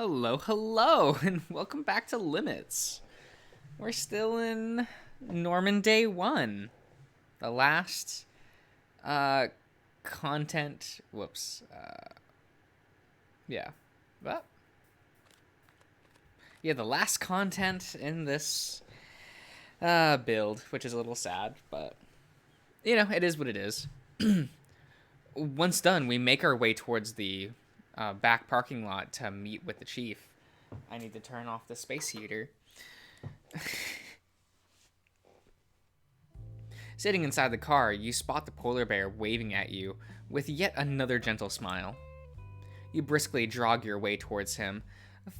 Hello, and welcome back to Limits. We're still in Norman Day 1. The last content. Whoops. Yeah. Well, yeah, the last content in this build, which is a little sad, but it is what it is. Once done, we make our way towards the back parking lot to meet with the chief. I need to turn off the space heater. Sitting inside the car, you spot the polar bear waving at you with yet another gentle smile. You briskly jog your way towards him,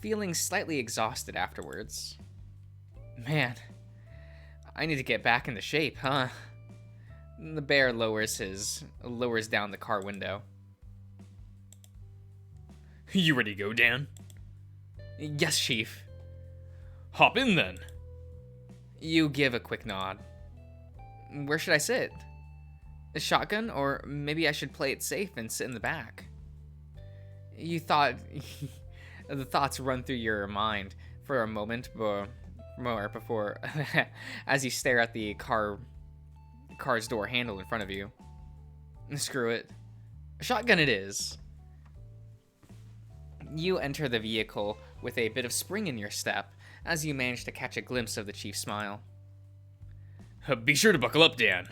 feeling slightly exhausted afterwards. Man, I need to get back into shape, huh? The bear lowers down the car window. You ready to go, Dan? Yes, Chief. Hop in then. You give a quick nod. Where should I sit? A shotgun, or maybe I should play it safe and sit in the back? You thought... The thoughts run through your mind for a moment more before... as you stare at the car's door handle in front of you. Screw it. A shotgun it is. You enter the vehicle with a bit of spring in your step as you manage to catch a glimpse of the chief's smile. Be sure to buckle up, Dan.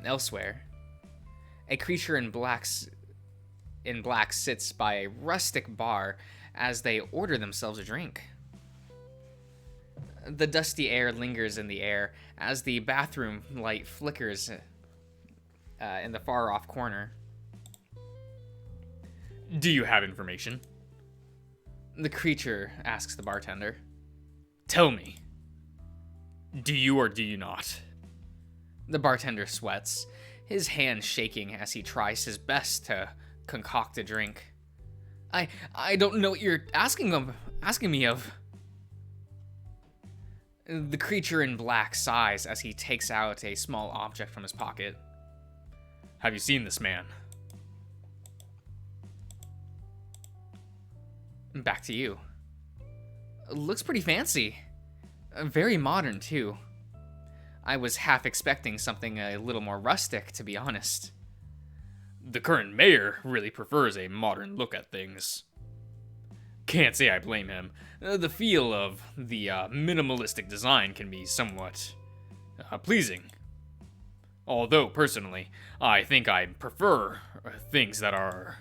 Elsewhere, a creature in black sits by a rustic bar as they order themselves a drink. The dusty air lingers in the air as the bathroom light flickers in the far-off corner. Do you have information? The creature asks the bartender. Tell me. Do you or do you not? The bartender sweats, his hands shaking as he tries his best to concoct a drink. I don't know what you're asking me of. The creature in black sighs as he takes out a small object from his pocket. Have you seen this man? Back to you. Looks pretty fancy. Very modern, too. I was half expecting something a little more rustic, to be honest. The current mayor really prefers a modern look at things. Can't say I blame him. The feel of the minimalistic design can be somewhat pleasing. Although, personally, I think I prefer things that are,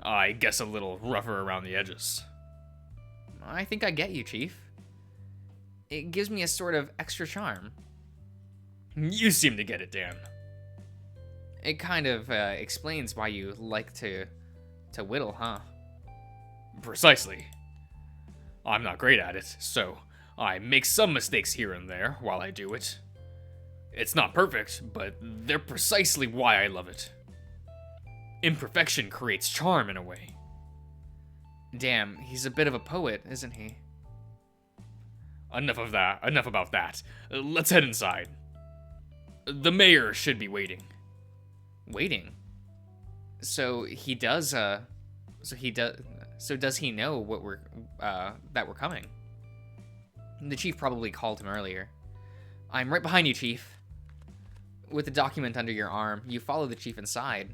I guess, a little rougher around the edges. I think I get you, Chief. It gives me a sort of extra charm. You seem to get it, Dan. It kind of explains why you like to whittle, huh? Precisely. I'm not great at it, so I make some mistakes here and there while I do it. It's not perfect, but they're precisely why I love it. Imperfection creates charm in a way. Damn, he's a bit of a poet, isn't he? Enough about that. Let's head inside. The mayor should be waiting. Waiting? So does he know what that we're coming? The chief probably called him earlier. I'm right behind you, Chief. With the document under your arm, you follow the chief inside.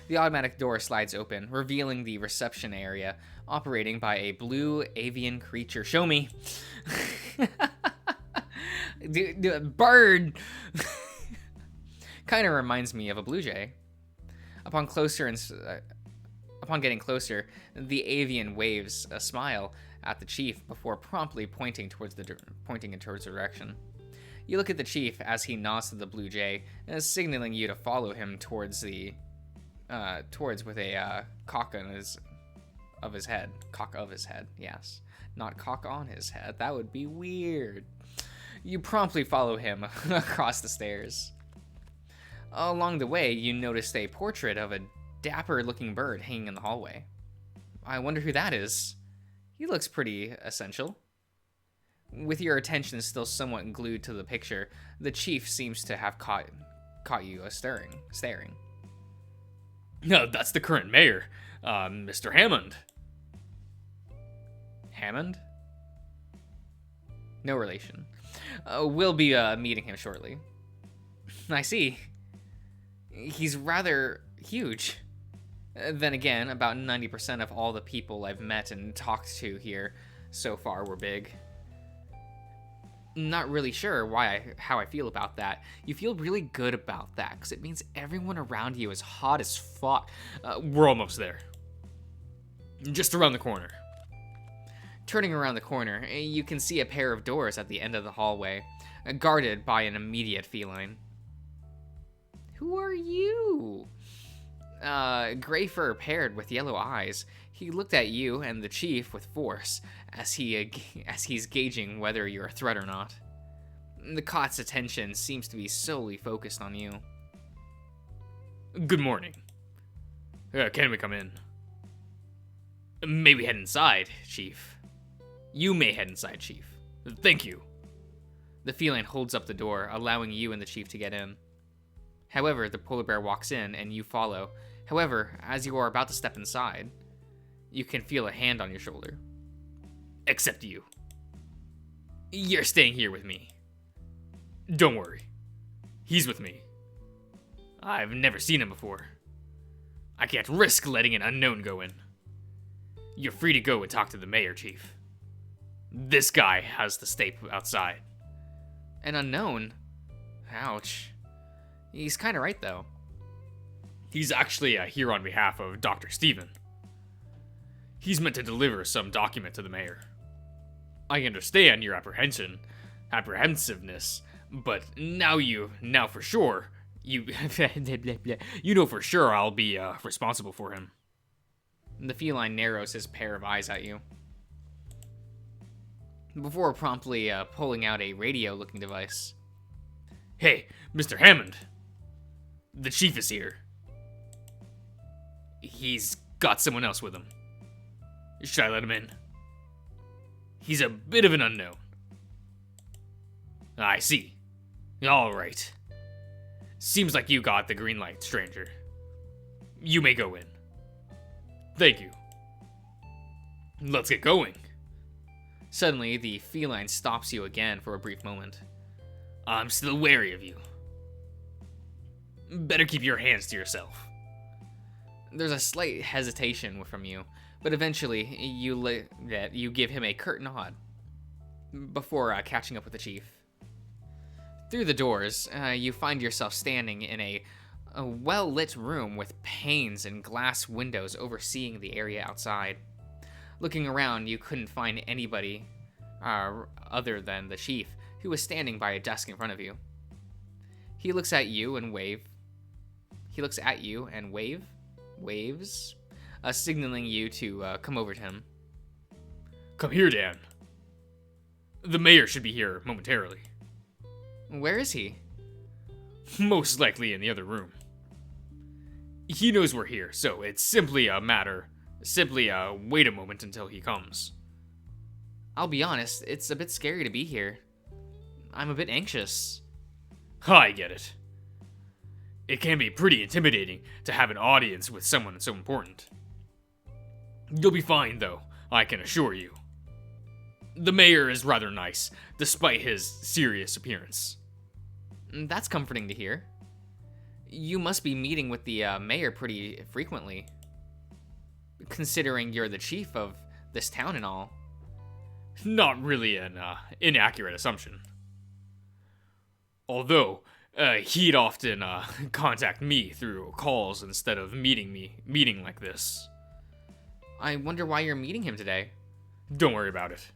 The automatic door slides open, revealing the reception area, operating by a blue avian creature. Show me. Bird. Kind of reminds me of a blue jay. Upon getting closer, the avian waves a smile at the chief before promptly pointing in towards the direction. You look at the chief as he nods to the blue jay, signaling you to follow him towards with a cock of his head. Cock of his head, yes. Not cock on his head. That would be weird. You promptly follow him across the stairs. Along the way, you noticed a portrait of a dapper-looking bird hanging in the hallway. I wonder who that is. He looks pretty essential. With your attention still somewhat glued to the picture, the chief seems to have caught you staring. No, that's the current mayor, Mr. Hammond. Hammond? No relation. We'll be meeting him shortly. I see. He's rather huge. Then again, about 90% of all the people I've met and talked to here so far were big. Not really sure how I feel about that. You feel really good about that, because it means everyone around you is hot as fuck. We're almost there. Just around the corner. Turning around the corner, you can see a pair of doors at the end of the hallway, guarded by an immediate feline. Who are you? Gray fur paired with yellow eyes. He looked at you and the chief with force, as he's gauging whether you're a threat or not. The Cot's attention seems to be solely focused on you. Good morning. Can we come in? Maybe head inside, Chief. You may head inside, Chief. Thank you. The feline holds up the door, allowing you and the chief to get in. However, the polar bear walks in and you follow. However, as you are about to step inside, you can feel a hand on your shoulder. Except you. You're staying here with me. Don't worry. He's with me. I've never seen him before. I can't risk letting an unknown go in. You're free to go and talk to the mayor, Chief. This guy has to stay outside. An unknown? Ouch. He's kinda right, though. He's actually here on behalf of Dr. Steven. He's meant to deliver some document to the mayor. I understand your apprehensiveness, but now for sure, you know for sure I'll be responsible for him. The feline narrows his pair of eyes at you, before promptly pulling out a radio-looking device. Hey, Mr. Hammond. The chief is here. He's got someone else with him. Should I let him in? He's a bit of an unknown. I see. All right. Seems like you got the green light, stranger. You may go in. Thank you. Let's get going. Suddenly, the feline stops you again for a brief moment. I'm still wary of you. Better keep your hands to yourself. There's a slight hesitation from you, but eventually you give him a curt nod before catching up with the chief. Through the doors, you find yourself standing in a well-lit room with panes and glass windows overseeing the area outside. Looking around, you couldn't find anybody other than the chief, who was standing by a desk in front of you. He looks at you and waves, signaling you to come over to him. Come here, Dan. The mayor should be here momentarily. Where is he? Most likely in the other room. He knows we're here, so it's simply wait a moment until he comes. I'll be honest, it's a bit scary to be here. I'm a bit anxious. I get it. It can be pretty intimidating to have an audience with someone so important. You'll be fine, though, I can assure you. The mayor is rather nice, despite his serious appearance. That's comforting to hear. You must be meeting with the mayor pretty frequently, considering you're the chief of this town and all. Not really an inaccurate assumption. Although, he'd often contact me through calls instead of meeting like this. I wonder why you're meeting him today. Don't worry about it.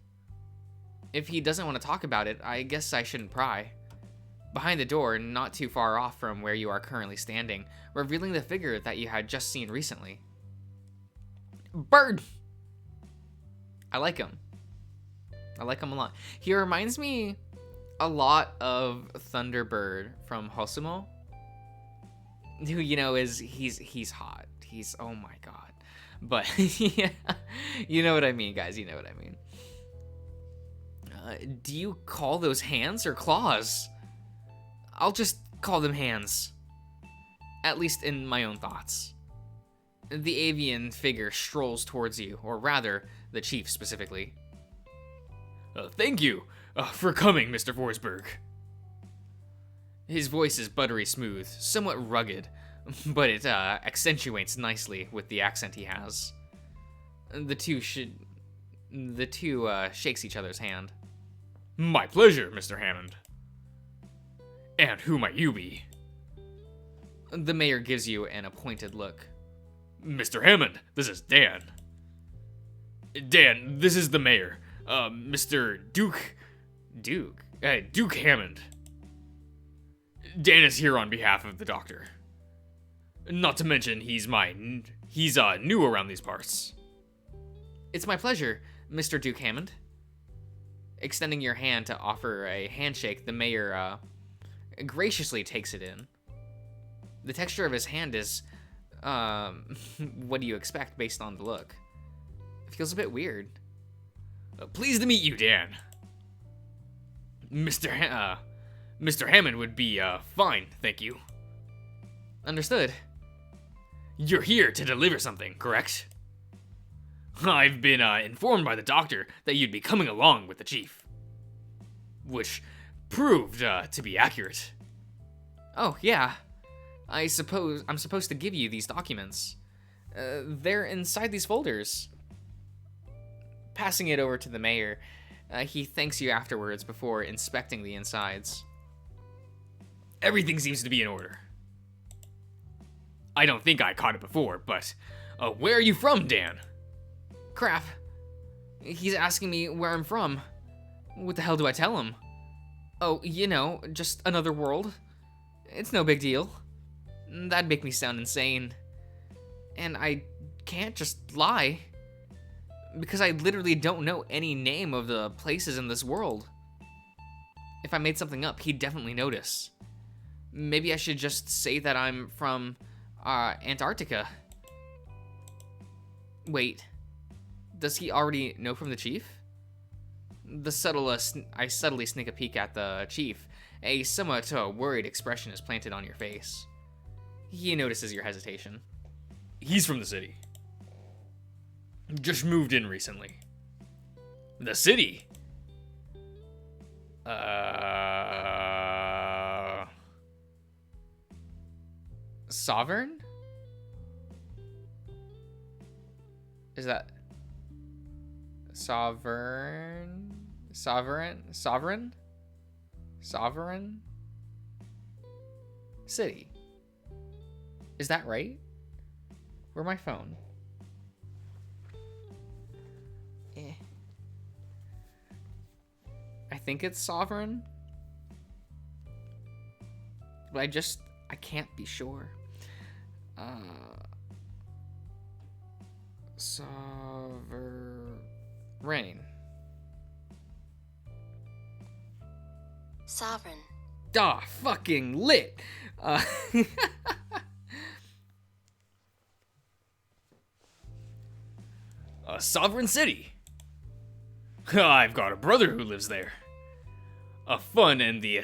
If he doesn't want to talk about it, I guess I shouldn't pry. Behind the door, not too far off from where you are currently standing, revealing the figure that you had just seen recently. Bird! I like him. I like him a lot. He reminds me a lot of Thunderbird from Hosomo. Who, he's hot. He's, oh my god. But, yeah, you know what I mean, guys. You know what I mean. Do you call those hands or claws? I'll just call them hands. At least in my own thoughts. The avian figure strolls towards you, or rather, the chief specifically. Thank you for coming, Mr. Forsberg. His voice is buttery smooth, somewhat rugged, but it accentuates nicely with the accent he has. The two shakes each other's hand. My pleasure, Mr. Hammond. And who might you be? The mayor gives you an appointed look. Mr. Hammond, this is Dan. Dan, this is the mayor, Mr. Duke Hammond. Dan is here on behalf of the doctor. Not to mention, he's new around these parts. It's my pleasure, Mr. Duke Hammond. Extending your hand to offer a handshake, the mayor graciously takes it in. The texture of his hand is, what do you expect based on the look? It feels a bit weird. Pleased to meet you, Dan. Mr. Hammond would be, fine, thank you. Understood. You're here to deliver something, correct? I've been, informed by the doctor that you'd be coming along with the chief. Which proved, to be accurate. Oh, yeah. I suppose I'm supposed to give you these documents. They're inside these folders. Passing it over to the mayor, he thanks you afterwards before inspecting the insides. Everything seems to be in order. I don't think I caught it before, but where are you from, Dan? Crap. He's asking me where I'm from. What the hell do I tell him? Oh, you know, just another world. It's no big deal. That'd make me sound insane. And I can't just lie. Because I literally don't know any name of the places in this world. If I made something up, he'd definitely notice. Maybe I should just say that I'm from Antarctica. Wait, does he already know from the chief? I subtly sneak a peek at the chief. A somewhat worried expression is planted on your face. He notices your hesitation. He's from the city. Just moved in recently. The city? Sovereign? Is that sovereign? City. Is that right? Where's my phone? I think it's sovereign. But I can't be sure. Sovereign. Sovereign. Ah, fucking lit. Sovereign City. I've got a brother who lives there. A fun and the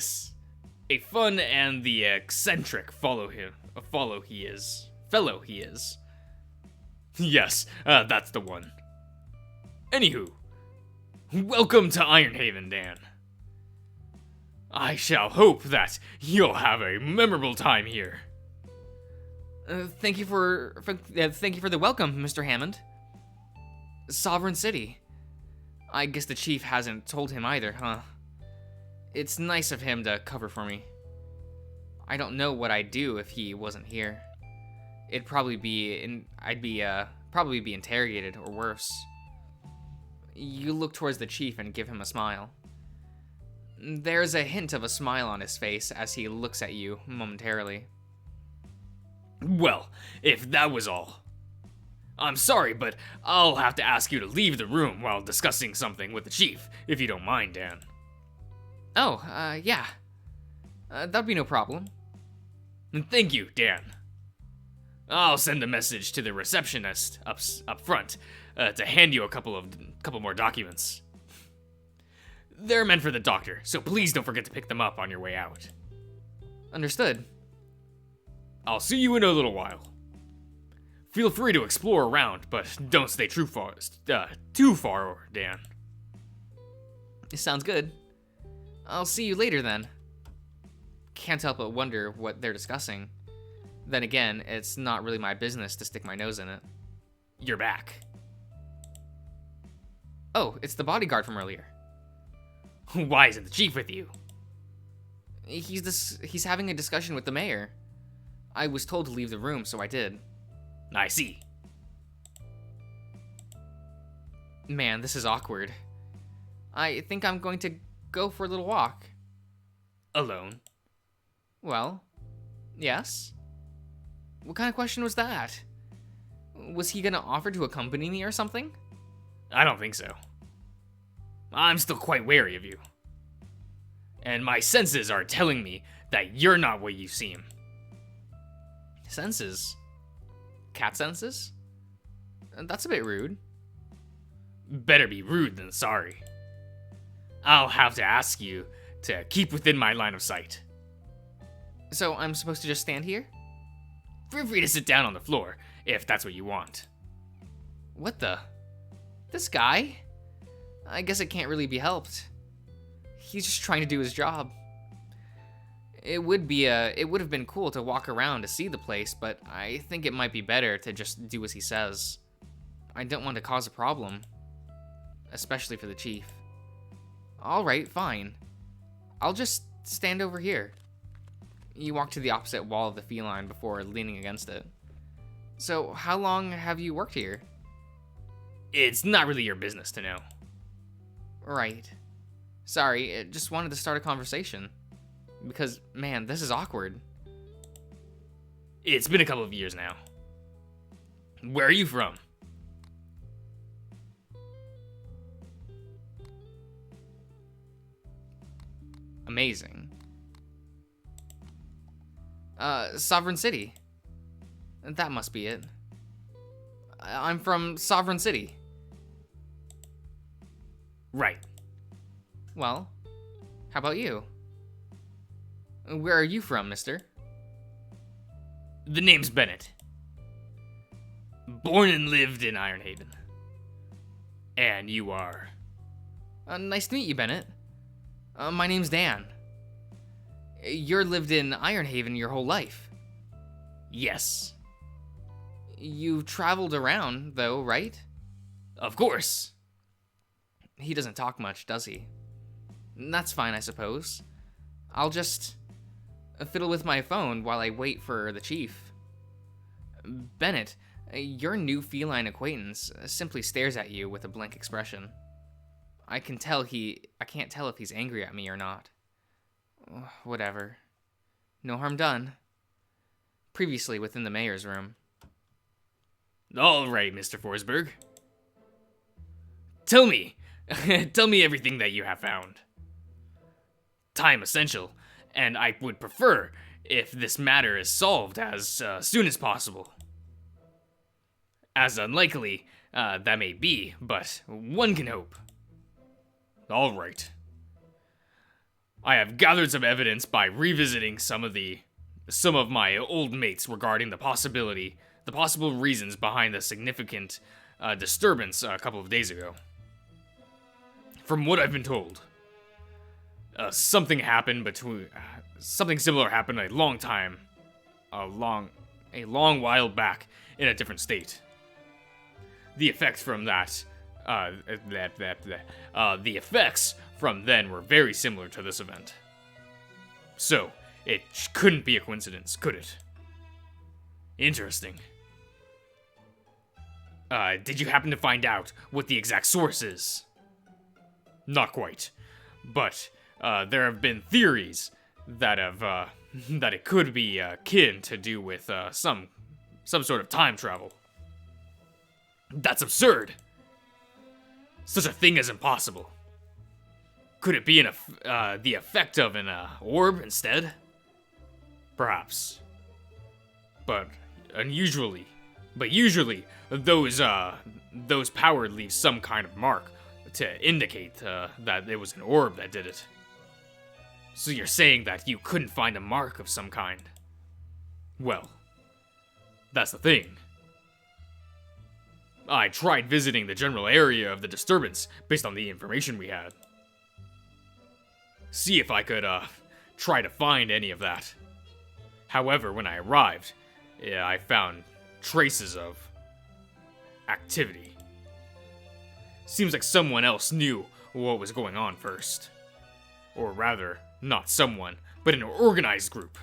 eccentric fellow he is. Yes, that's the one. Anywho, welcome to Ironhaven, Dan. I shall hope that you'll have a memorable time here. Thank you for the welcome, Mr. Hammond. Sovereign City. I guess the chief hasn't told him either, huh? It's nice of him to cover for me. I don't know what I'd do if he wasn't here. I'd probably be interrogated or worse. You look towards the chief and give him a smile. There's a hint of a smile on his face as he looks at you momentarily. Well, if that was all, I'm sorry, but I'll have to ask you to leave the room while discussing something with the chief, if you don't mind, Dan. Oh, yeah. That'd be no problem. Thank you, Dan. I'll send a message to the receptionist up front to hand you a couple more documents. They're meant for the doctor, so please don't forget to pick them up on your way out. Understood. I'll see you in a little while. Feel free to explore around, but don't stay too far, Dan. Sounds good. I'll see you later then. Can't help but wonder what they're discussing. Then again, it's not really my business to stick my nose in it. You're back. Oh, it's the bodyguard from earlier. Why isn't the chief with you? He's having a discussion with the mayor. I was told to leave the room, so I did. I see. Man, this is awkward. I think I'm going to go for a little walk. Alone? Well, yes. What kind of question was that? Was he gonna offer to accompany me or something? I don't think so. I'm still quite wary of you. And my senses are telling me that you're not what you seem. Senses? Cat senses? That's a bit rude. Better be rude than sorry. I'll have to ask you to keep within my line of sight. So I'm supposed to just stand here? Feel free to sit down on the floor, if that's what you want. What the? This guy? I guess it can't really be helped. He's just trying to do his job. It would have been cool to walk around to see the place, but I think it might be better to just do as he says. I don't want to cause a problem, especially for the chief. Alright, fine. I'll just stand over here. You walk to the opposite wall of the feline before leaning against it. So, how long have you worked here? It's not really your business to know. Right. Sorry, I just wanted to start a conversation. Because, man, this is awkward. It's been a couple of years now. Where are you from? Amazing. Sovereign City. That must be it. I'm from Sovereign City. Right. Well, how about you? Where are you from, mister? The name's Bennett. Born and lived in Ironhaven. And you are? Nice to meet you, Bennett. My name's Dan. You're lived in Ironhaven your whole life. Yes. You've traveled around, though, right? Of course. He doesn't talk much, does he? That's fine, I suppose. I'll just fiddle with my phone while I wait for the chief. Bennett, your new feline acquaintance simply stares at you with a blank expression. I can't tell if he's angry at me or not. Whatever. No harm done. Previously within the mayor's room. All right, Mr. Forsberg. Tell me. Tell me everything that you have found. Time essential, and I would prefer if this matter is solved as soon as possible. As unlikely that may be, but one can hope. All right. I have gathered some evidence by revisiting some of my old mates regarding the possible reasons behind the significant disturbance a couple of days ago. From what I've been told, something similar happened a long while back in a different state. The effects from the effects from then were very similar to this event. So, it couldn't be a coincidence, could it? Interesting. Did you happen to find out what the exact source is? Not quite, but there have been theories that it could be akin to do with some sort of time travel. That's absurd. Such a thing is impossible. Could it be the effect of an orb instead? Perhaps. But usually, those power leave some kind of mark to indicate that it was an orb that did it. So you're saying that you couldn't find a mark of some kind? Well, that's the thing. I tried visiting the general area of the disturbance based on the information we had. See if I could, try to find any of that. However, when I arrived, I found traces of activity. Seems like someone else knew what was going on first. Or rather, not someone, but an organized group.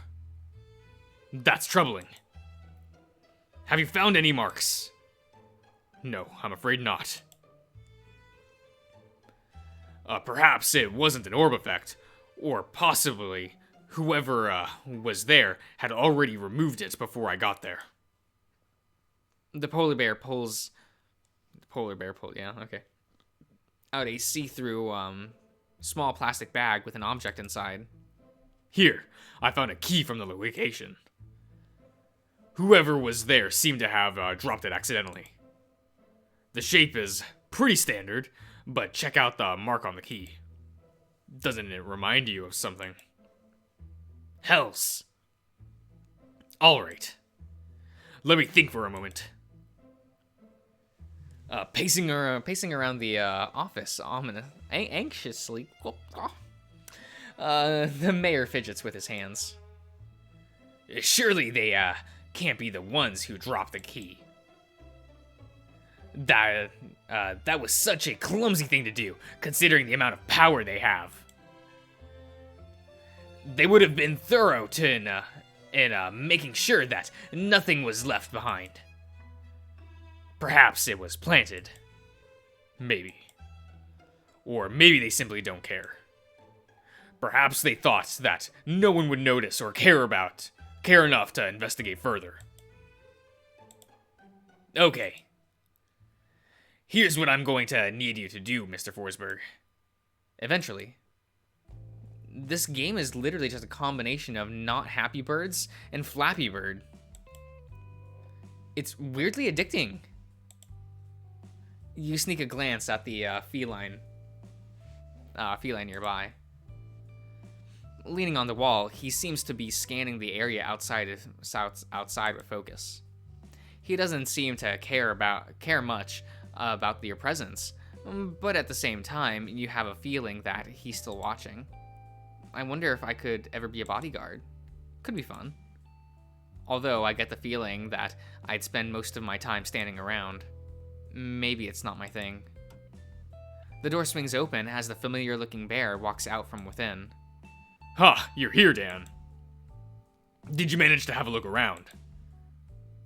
That's troubling. Have you found any marks? No, I'm afraid not. Perhaps it wasn't an orb effect, or possibly whoever was there had already removed it before I got there. The polar bear pulls, yeah, okay, out a see-through, small plastic bag with an object inside. Here, I found a key from the location. Whoever was there seemed to have dropped it accidentally. The shape is pretty standard, but check out the mark on the key. Doesn't it remind you of something? Hells. Alright. Let me think for a moment. Pacing around the office, anxiously. The mayor fidgets with his hands. Surely they can't be the ones who dropped the key. That was such a clumsy thing to do, considering the amount of power they have. They would have been thorough in making sure that nothing was left behind. Perhaps it was planted. Maybe. Or maybe they simply don't care. Perhaps they thought that no one would notice or care enough to investigate further. Okay. Here's what I'm going to need you to do, Mr. Forsberg. Eventually. This game is literally just a combination of Not Happy Birds and Flappy Bird. It's weirdly addicting. You sneak a glance at the feline nearby. Leaning on the wall, he seems to be scanning the area outside with focus. He doesn't seem to care much about your presence, but at the same time, you have a feeling that he's still watching. I wonder if I could ever be a bodyguard. Could be fun. Although I get the feeling that I'd spend most of my time standing around. Maybe it's not my thing. The door swings open as the familiar-looking bear walks out from within. Ha! You're here, Dan. Did you manage to have a look around?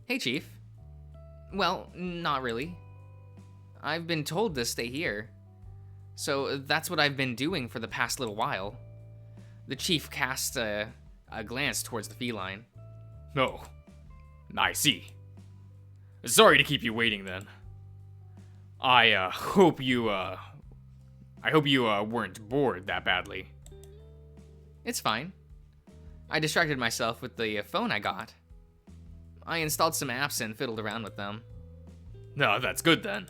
Hey, Chief. Well, not really. I've been told to stay here. So that's what I've been doing for the past little while. The Chief casts a glance towards the feline. Oh, I see. Sorry to keep you waiting then. I hope you weren't bored that badly. It's fine. I distracted myself with the phone I got. I installed some apps and fiddled around with them. No, that's good then.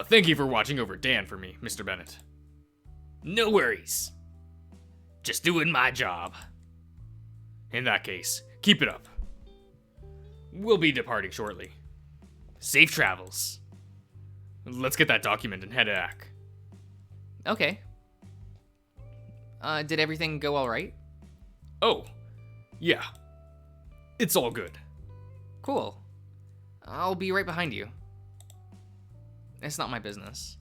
Thank you for watching over Dan for me, Mr. Bennett. No worries. Just doing my job. In that case, keep it up. We'll be departing shortly. Safe travels. Let's get that document and head back. Okay. Did everything go all right? Oh, yeah. It's all good. Cool. I'll be right behind you. It's not my business.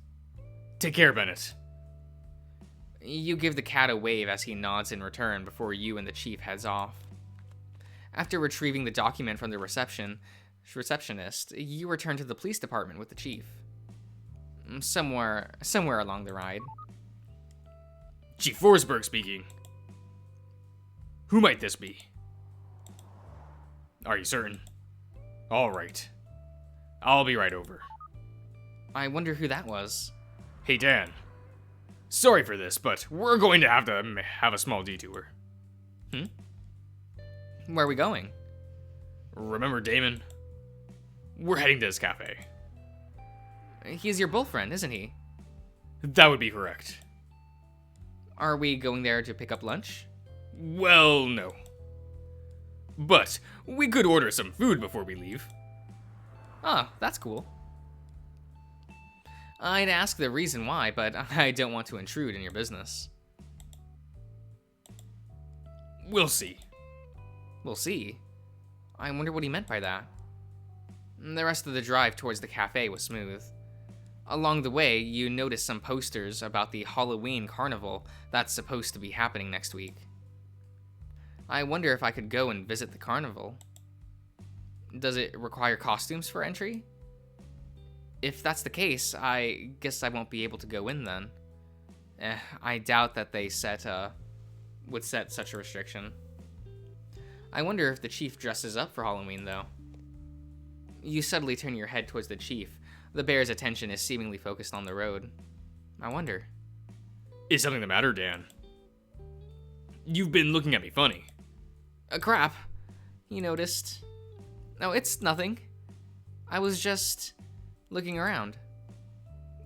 Take care, Bennett. You give the cat a wave as he nods in return before you and the Chief heads off. After retrieving the document from the receptionist, you return to the police department with the Chief. Somewhere along the ride. Chief Forsberg speaking. Who might this be? Are you certain? All right. I'll be right over. I wonder who that was. Hey, Dan. Sorry for this, but we're going to have a small detour. Where are we going? Remember Damon? We're heading to his cafe. He's your bull friend, isn't he? That would be correct. Are we going there to pick up lunch? Well, no. But we could order some food before we leave. Oh, that's cool. I'd ask the reason why, but I don't want to intrude in your business. We'll see. We'll see. I wonder what he meant by that. The rest of the drive towards the cafe was smooth. Along the way, you notice some posters about the Halloween carnival that's supposed to be happening next week. I wonder if I could go and visit the carnival. Does it require costumes for entry? If that's the case, I guess I won't be able to go in then. I doubt that they would set such a restriction. I wonder if the chief dresses up for Halloween, though. You suddenly turn your head towards the chief. The bear's attention is seemingly focused on the road. I wonder. Is something the matter, Dan? You've been looking at me funny. Crap. You noticed. No, it's nothing. I was just looking around.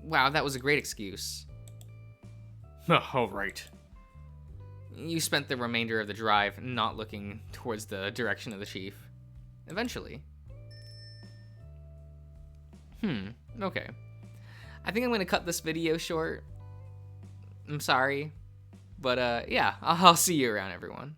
Wow, that was a great excuse. All right. You spent the remainder of the drive not looking towards the direction of the chief. Eventually. Okay. I think I'm gonna cut this video short. I'm sorry. But, yeah, I'll see you around, everyone.